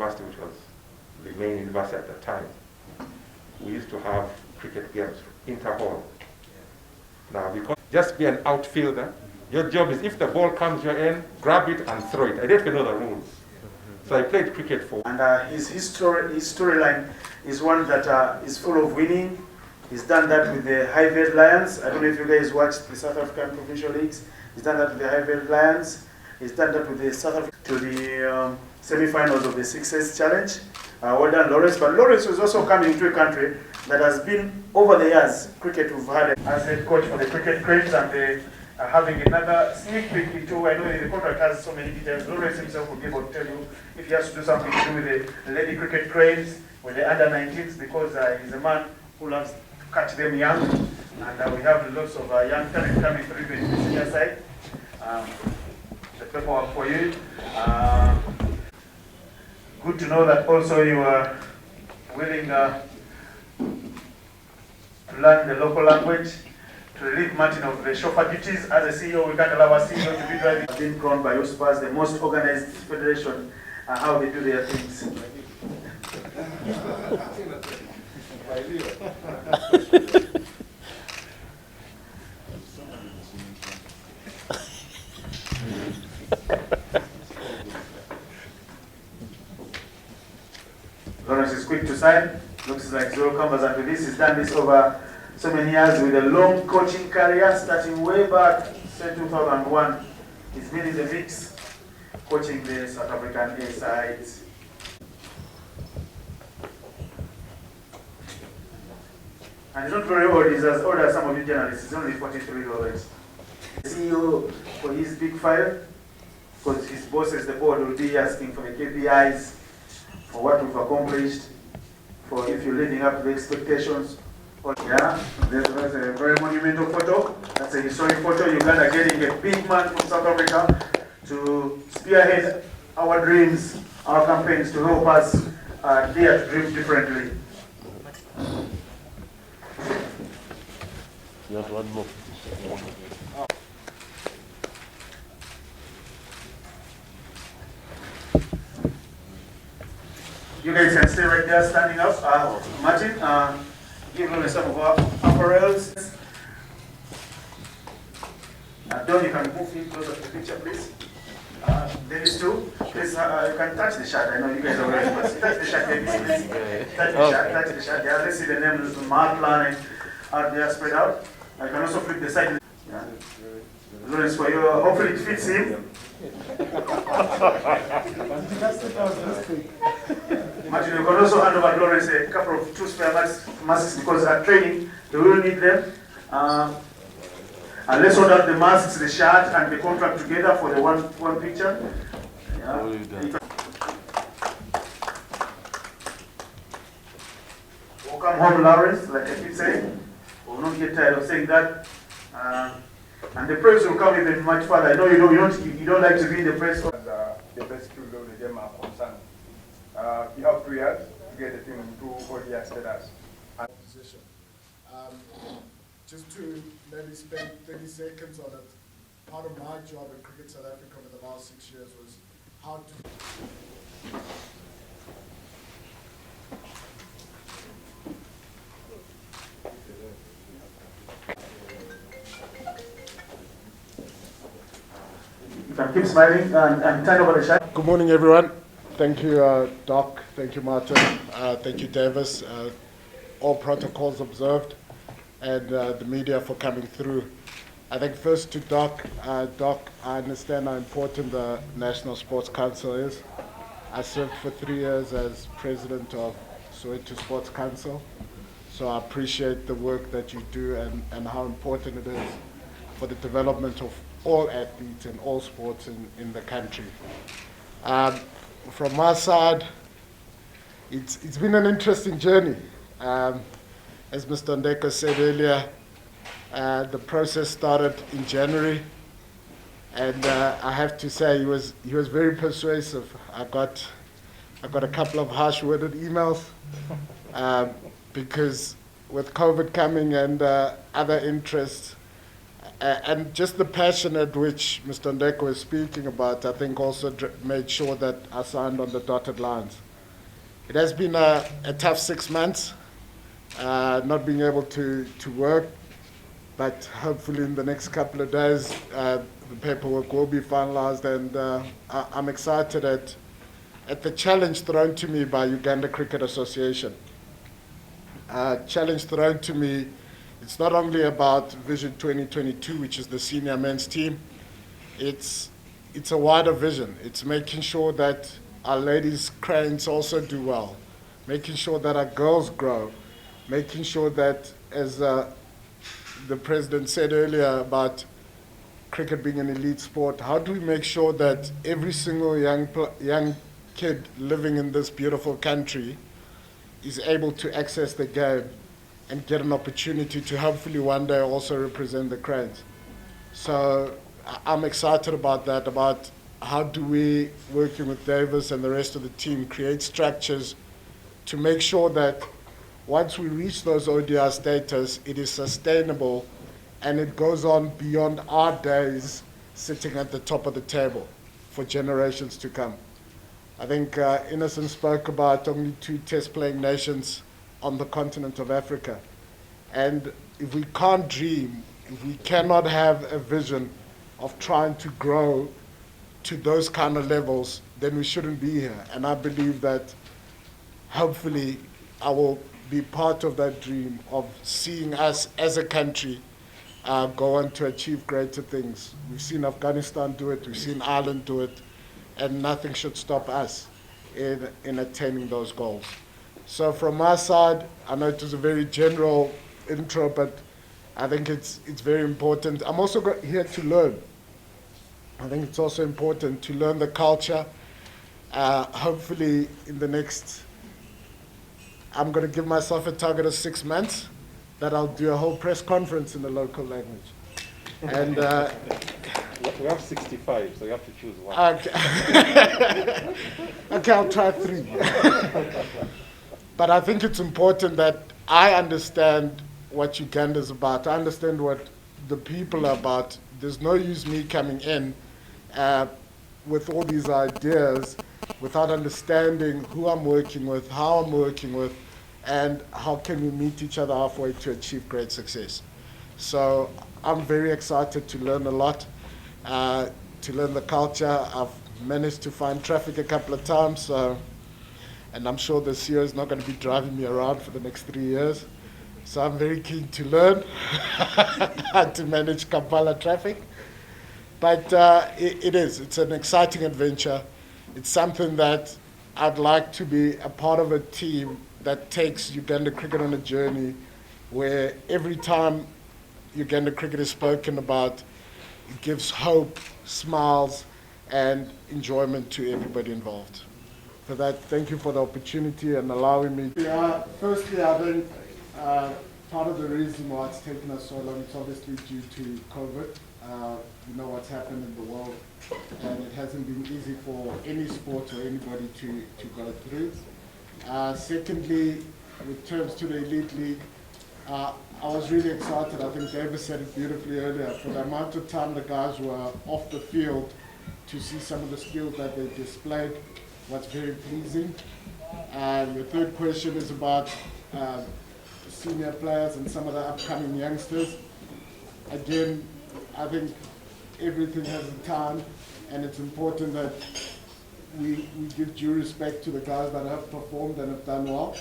university, which was the main university at the time, we used to have cricket games, inter-hall. Now, because just be an outfielder, your job is if the ball comes your end, grab it and throw it. I didn't know the rules. So I played cricket for. And his storyline is one that is full of winning. He's done that with the Highveld Lions. I don't know if you guys watched the South African Provincial Leagues. He's done that with the Highveld Lions. He's done that with the South Africa to the semi-finals of the Success Challenge. Well done, Lawrence. But Lawrence was also coming into a country that has been, over the years, cricket we've had as head coach for the cricket cranes, and they are having another sneak peek into, I know the contract has so many details. Lawrence himself will be able to tell you if he has to do something to do with the lady cricket cranes, with the under 19s, because he's a man who loves to catch them young. And we have lots of young talent coming through even in the senior side. The paperwork for you. Good to know that also you are willing to learn the local language, to relieve Martin of the chauffeur duties. As a CEO, we can't allow our CEO to be driving. Being crowned by USPAS, the most organized federation, and how they do their things. Lawrence is quick to sign. Looks like zero comers after this. He's done this over so many years with a long coaching career, starting way back, say 2001. He's been in the mix, coaching the South African A sides. And he's not very old. He's as old as some of you journalists. He's only 43 Lawrence. The CEO for his big five, because his bosses, the board, will be asking for the KPIs, for what we've accomplished, for if you're living up to the expectations. Yeah, there's a very monumental photo. That's a historic photo. Uganda getting a big man from South Africa to spearhead our dreams, our campaigns, to help us dare to dream differently. Just one more. You guys can stay right there, standing up. Martin, give Lawrence some of our apparels. Don, you can move in closer to the picture, please. Davis too. Please, you can touch the shirt. I know you guys are wearing, but touch the shirt, Davis, please. Touch the shirt, touch the shirt. Yeah, let's see the name Mahatlane out there spread out. I can also flip the side. Yeah. Lawrence, for you, hopefully it fits him. Martin, you can also hand over to Lawrence a couple of 2 spare masks because at training they will need them. And let's hold out the masks, the shirt, and the contract together for the one picture. Yeah. Welcome home, Lawrence, like I keep saying. We'll not get tired of saying that. And the press will come even much further. I know you don't like to be in the press. The best skills of the game are concerned. You have 3 years to get the team to ODI status. Position. Just to maybe spend 30 seconds on it, part of my job in Cricket South Africa over the last 6 years was how to... You can keep smiling and turn over the shirt. Good morning, everyone. Thank you, Doc. Thank you, Martin. Thank you, Davis. All protocols observed, and the media for coming through. I think first to Doc. Doc, I understand how important the National Sports Council is. I served for 3 years as president of Soweto Sports Council, so I appreciate the work that you do and how important it is for the development of all athletes and all sports in the country. From my side, it's been an interesting journey. As Mr. Ndeko said earlier, the process started in January, and I have to say he was very persuasive. I got a couple of harsh-worded emails because with COVID coming and other interests, and just the passion at which Mr. Ndeko was speaking about, I think also made sure that I signed on the dotted lines. It has been a tough 6 months, not being able to work, but hopefully in the next couple of days, the paperwork will be finalized, and I'm excited at the challenge thrown to me by Uganda Cricket Association. Challenge thrown to me, it's not only about Vision 2022, which is the senior men's team, it's a wider vision. It's making sure that our ladies' cranes also do well, making sure that our girls grow, making sure that, as the President said earlier about cricket being an elite sport, how do we make sure that every single young kid living in this beautiful country is able to access the game and get an opportunity to hopefully one day also represent the Cranes. So I'm excited about that, about how do we, working with Davis and the rest of the team, create structures to make sure that once we reach those ODI status, it is sustainable and it goes on beyond our days sitting at the top of the table for generations to come. I think Innocent spoke about only 2 test-playing nations on the continent of Africa. And if we can't dream, if we cannot have a vision of trying to grow to those kind of levels, then we shouldn't be here. And I believe that hopefully I will be part of that dream of seeing us as a country go on to achieve greater things. We've seen Afghanistan do it, we've seen Ireland do it, and nothing should stop us in attaining those goals. So from my side, I know it was a very general intro, but I think it's very important. I'm also here to learn. I think it's also important to learn the culture. Hopefully in the next, I'm going to give myself a target of 6 months that I'll do a whole press conference in the local language. And we have 65, so you have to choose one. Okay, okay, I'll try 3. But I think it's important that I understand what Uganda is about. I understand what the people are about. There's no use me coming in with all these ideas without understanding who I'm working with, how I'm working with, and how can we meet each other halfway to achieve great success. So I'm very excited to learn a lot, to learn the culture. I've managed to find traffic a couple of times, and I'm sure the CEO is not going to be driving me around for the next 3 years. So I'm very keen to learn how to manage Kampala traffic. But it's an exciting adventure. It's something that I'd like to be a part of a team that takes Uganda cricket on a journey where every time Uganda cricket is spoken about, it gives hope, smiles, and enjoyment to everybody involved. For that, thank you for the opportunity and allowing me. Firstly, I think part of the reason why it's taken us so long is obviously due to COVID. You know what's happened in the world, and it hasn't been easy for any sport or anybody to go through. Secondly, with terms to the Elite League, I was really excited. I think David said it beautifully earlier. For the amount of time the guys were off the field, to see some of the skills that they displayed was very pleasing. Your third question is about senior players and some of the upcoming youngsters. Again, I think everything has a time, and it's important that we give due respect to the guys that have performed and have done well.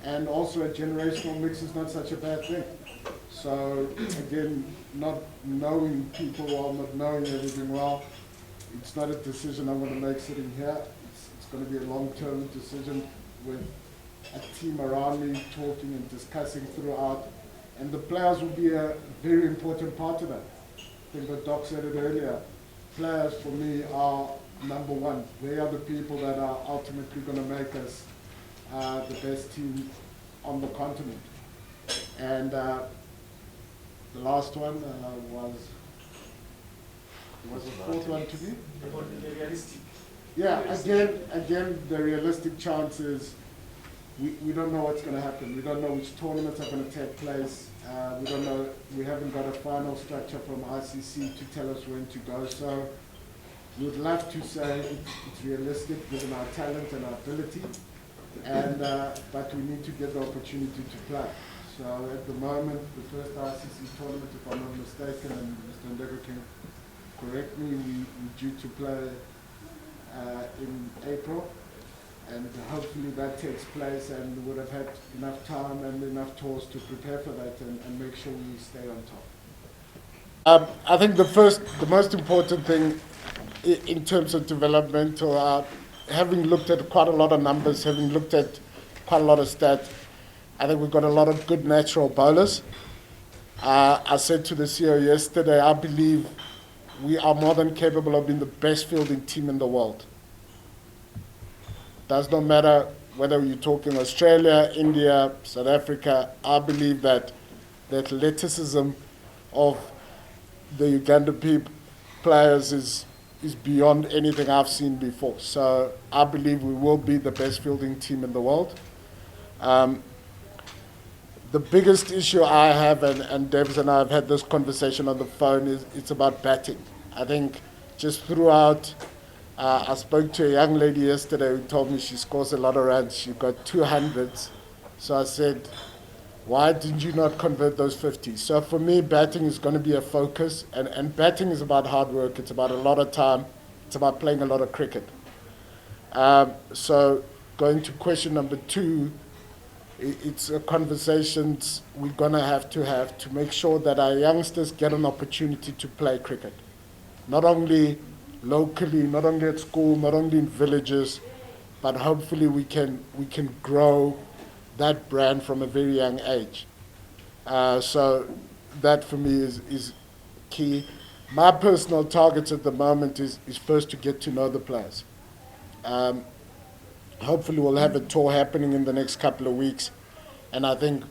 And also a generational mix is not such a bad thing. So again, not knowing people well, not knowing everything well, it's not a decision I'm going to make sitting here. It's going to be a long-term decision with a team around me talking and discussing throughout. And the players will be a very important part of that. I think what Doc said it earlier. Players for me are number one. They are the people that are ultimately going to make us the best team on the continent. And the last one was the fourth one to me? Yeah, again, the realistic chance is we don't know what's going to happen. We don't know which tournaments are going to take place. We don't know. We haven't got a final structure from ICC to tell us when to go. So we would love to say it's realistic given our talent and our ability. and but we need to get the opportunity to play. So at the moment, the first ICC tournament, if I'm not mistaken, and Mr. Ndego can correct me, we're due to play in April, and hopefully that takes place, and we would have had enough time and enough tours to prepare for that and make sure we stay on top. I think the most important thing in terms of developmental, having looked at quite a lot of numbers, having looked at quite a lot of stats, I think we've got a lot of good natural bowlers. I said to the CEO yesterday, I believe we are more than capable of being the best fielding team in the world. Does not matter whether you're talking Australia, India, South Africa. I believe that the athleticism of the Uganda players is beyond anything I've seen before. So I believe we will be the best fielding team in the world. The biggest issue I have, and Davis and I have had this conversation on the phone, is it's about batting. I think just throughout, I spoke to a young lady yesterday who told me she scores a lot of runs. She got 200s. So I said, why did you not convert those 50s? So for me, batting is going to be a focus. And batting is about hard work. It's about a lot of time. It's about playing a lot of cricket. So going to question number 2, it's a conversations we're going to have to make sure that our youngsters get an opportunity to play cricket. Not only locally, not only at school, not only in villages, but hopefully we can grow that brand from a very young age. So that for me is key. My personal targets at the moment is first to get to know the players. Hopefully we'll have a tour happening in the next couple of weeks, and I think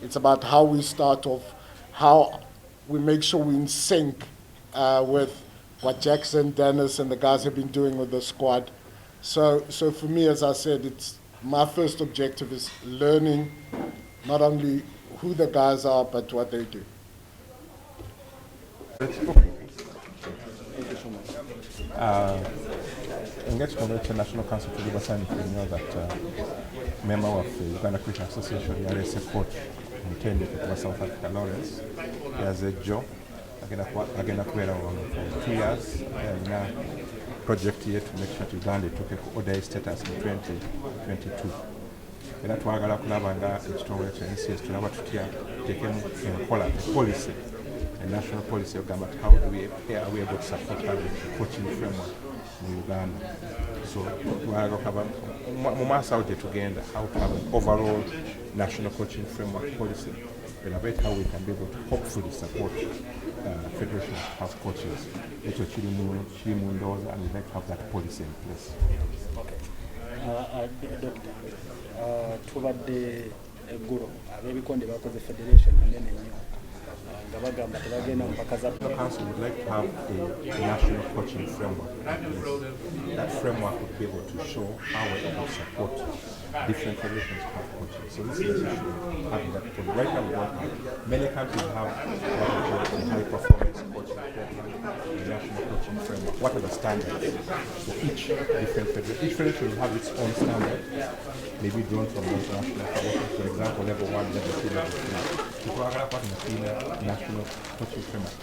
it's about how we start off, how we make sure we're in sync with what Jackson, Dennis, and the guys have been doing with the squad. So for me, as I said, it's my first objective is learning not only who the guys are, but what they do. Engaged Congress National Council to give us an know that member of the Uganda Cricket Association, yarese coach intended to South Africa Lawrence. He has a job agenda kubeera for 2 years and now project here to make sure that Uganda took a ODI status in 2022. Era twagala kulaba nga ekitongole kya NCS tulaba tutya tekemu enkola policy, a national policy of Uganda, how are we able to support the coaching framework in Uganda. So twagala kulaba mu maaso awo gye tugenda how to have an overall national coaching framework policy, evaluate how we can be able to hopefully support Federation of House Coaches. Ekyo kiri mu ndowooza, and we'd like to have that policy in place. Dr. Tubadde eggulo ab'ebikonde bakoze federation nnene nnyo nga bagamba tebagenda mpaka za The council would like to have a national coaching framework. That framework would be able to show how we're able to support different federations to have coaching. So this is the issue of having that policy. Right now we don't have. Many countries have what we call a high performance coaching program, the national coaching framework. What are the standards for each different federation? Each federation will have its own standard, maybe drawn from the international federations. For example, level 1, level 2, level 3. National coaching framework.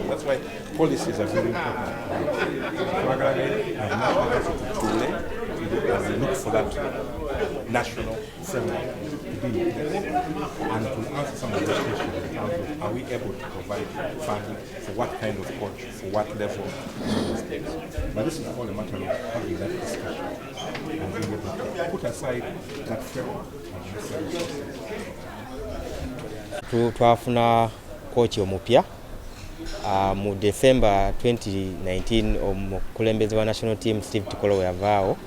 That's why policies are very important. Look for that national framework to be in place and to answer some of the questions in terms of are we able to provide funding for what kind of coach, for what level in these things. But this is all a matter of having that discussion and being able to put aside that framework and necessary resources. Twafuna coach omupya mu December 2019 omukulembeze wa national team Steve Tikolo yavaawo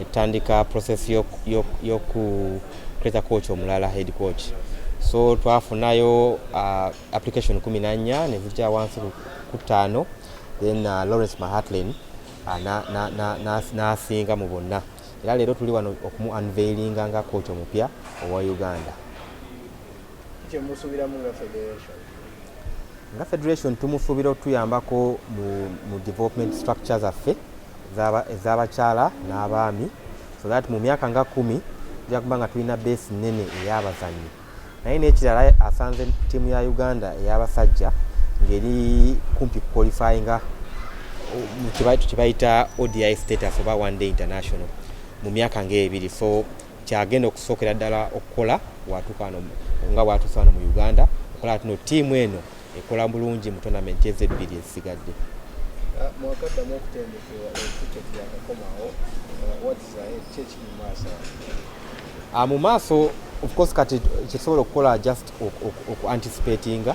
etandika process yokuleeta coach omulala head coach. So twafunayo application 14 ne zijja wansi ku 5, then Lawrence Mahatlane n'asinga mu bonna. Era leero tuli wano okumu unveilinga nga coach omupya owa Uganda. Nga federation tumusuubira otuyambako mu development structures zaffe ez'abakyala n'abaami so that mu myaka nga 10 tujja kuba nga tulina base nnene ey'abazannyi. Naye n'ekirala asanze ttiimu ya Uganda ey'abasajja ng'eri kumpi qualifyinga kibayita ODI status oba one day international mu myaka ng'ebiri, so kyagenda okusookera ddala okukola watuuka wano nga watuuse wano mu Uganda okola tino ttiimu eno ekola bulungi mu tournament ezebbiri ezisigadde. Mwakaddamu okutendekebwa cricket yakakomawo, kiki mu maaso? Mu maaso of course kati kyetusobola okukola just oku-anticipatinga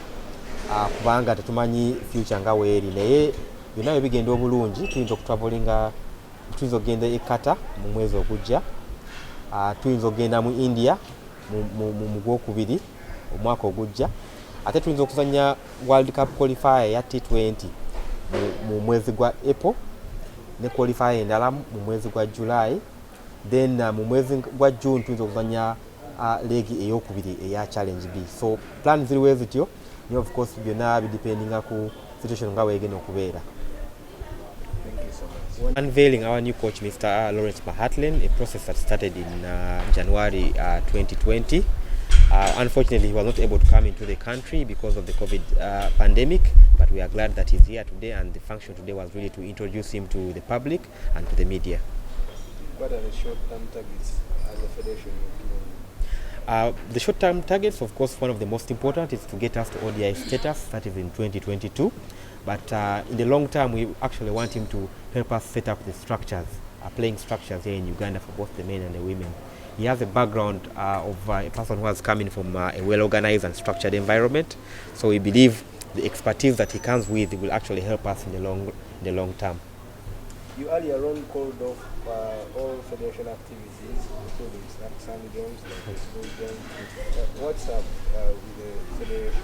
kubanga tetumanyi future nga weeri, naye byonna bwe bigenda obulungi tuyinza okutravelinga, tuyinza okugenda e Qatar mu mwezi ogujja, tuyinza okugenda mu India mu Gwokubiri omwaka ogujja, ate tuyinza okuzanya World Cup qualifier ya T20 mu mwezi gwa April ne qualifier endala mu mwezi gwa July, then mu mwezi gwa June tuyinza okuzanya leegi eyokubiri eya Challenge B. So plan ziriwe zityo, niyo of course byonna bidependinga ku situation nga weegenda okubeera. Unveiling our new coach, Mr. Lawrence Mahatlane, a process that started in January 2020. Unfortunately, he was not able to come into the country because of the COVID pandemic, but we are glad that he's here today, and the function today was really to introduce him to the public and to the media. What are the short-term targets as a federation? The short-term targets, of course, one of the most important is to get us to ODI status, that is in 2022. But in the long term, we actually want him to help us set up the structures, playing structures here in Uganda for both the men and the women. He has a background of a person who has come in from a well-organized and structured environment. So we believe the expertise that he comes with will actually help us in the long term. You earlier on called off all federation activities, including some games, like school games. What's up with the federation?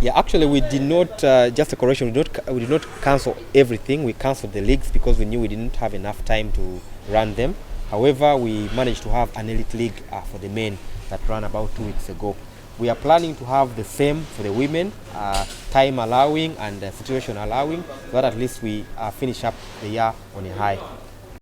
Yeah, actually we did not, just a correction, we did not cancel everything. We cancelled the leagues because we knew we didn't have enough time to run them. However, we managed to have an elite league for the men that ran about 2 weeks ago. We are planning to have the same for the women, time allowing and situation allowing, so that at least we finish up the year on a high.